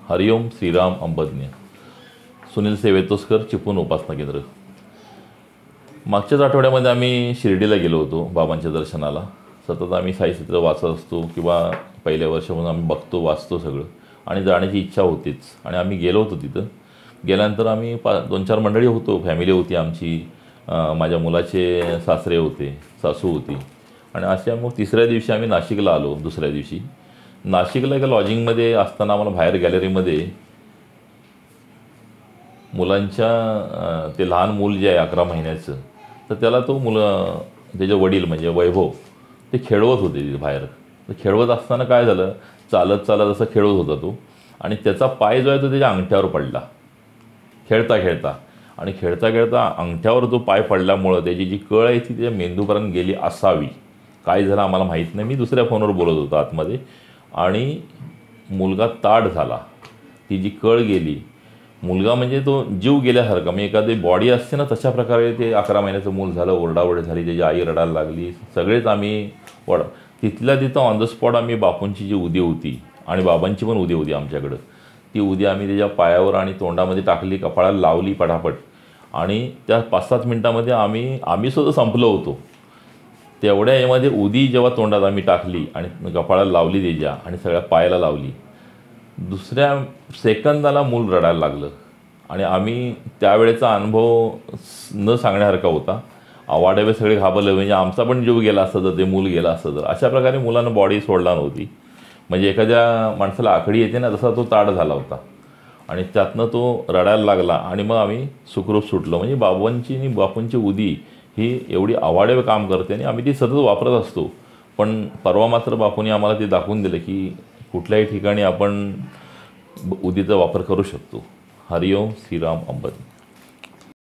हरिओम श्रीराम अंबज्ञ. सुनील सेवेतोसकर, चिपळूण उपासना केंद्र. मागच्याच आठवड्यामध्ये आम्ही शिर्डीला गेलो होतो बाबांच्या दर्शनाला. सतत आम्ही साईचरित्र वाचत असतो किंवा पहिल्या वर्षापासून आम्ही बघतो वाचतो सगळं, आणि जाण्याची इच्छा होतीच. आणि आम्ही गेलो होतो. तिथं गेल्यानंतर आम्ही 2-4 मंडळी होतो, फॅमिली होती आमची. माझ्या मुलाचे सासरे होते, सासू होती. आणि अशा मग तिसऱ्या दिवशी आम्ही नाशिकला आलो. दुसऱ्या दिवशी नाशिकला एका लॉजिंगमध्ये असताना आम्हाला बाहेर गॅलरीमध्ये मुलांच्या ते लहान मूल जे आहे 11 महिन्याचं, तर त्याला तो त्याचे वडील म्हणजे वैभव ते खेळवत होते तिथे बाहेर. तर खेळवत असताना काय झालं, चालत चालत असं खेळत होता तो, आणि त्याचा पाय जो आहे तो त्याच्या अंगठ्यावर पडला खेळता खेळता. आणि खेळता खेळता अंगठ्यावर जो पाय पडल्यामुळं त्याची जी कळ आहे ती त्याच्या मेंदूपर्यंत गेली असावी. काय झालं आम्हाला माहीत नाही. मी दुसऱ्या फोनवर बोलत होतो आतमध्ये, आणि मुलगा ताठ झाला. ती जी कळ गेली, मुलगा म्हणजे तो जीव गेल्यासारखा, म्हणजे एखादी बॉडी असते ना तशा प्रकारे ते 11 महिन्याचं मूल झालं. ओरडाओरड झाली, त्याची आई रडायला लागली. सगळेच आम्ही तिथल्या तिथं ऑन द स्पॉट आम्ही बापूंची जी उदी होती आणि बाबांची पण उदी होती आमच्याकडं, ती उदी आम्ही त्याच्या पायावर आणि तोंडामध्ये टाकली, कपाळाला लावली पटापट. आणि त्या 5-7 मिनटामध्ये आम्ही सुद्धा संपलो होतो. तेवढ्या यामध्ये उदी जेव्हा तोंडात आम्ही टाकली आणि कपाळाला लावली त्याच्या आणि सगळ्या पायाला लावली, दुसऱ्या सेकंदाला मूल रडायला लागलं. आणि आम्ही त्यावेळेचा अनुभव न सांगण्यासारखा होता. आवाड्यावे सगळे घाबरले, म्हणजे आमचा पण जीव गेला असता तर, ते मूल गेला असतं तर. अशा प्रकारे मुलानं बॉडी सोडला नव्हती. म्हणजे एखाद्या माणसाला आखडी येते ना, तसा तो ताठ झाला होता. आणि त्यातनं तो रडायला लागला. आणि मग आम्ही सुखरूप सुटलो. म्हणजे बाबांची आणि बापूंची उदी ही एवढी आवाड्यावे काम करते आणि आम्ही ती सतत वापरत असतो. पण परवा मात्र बापूंनी आम्हाला ते दाखवून दिलं की कुठल्याही ठिकाणी आपण उदीचा वापर करू शकतो. हरिओम श्रीराम अंबज्ञ.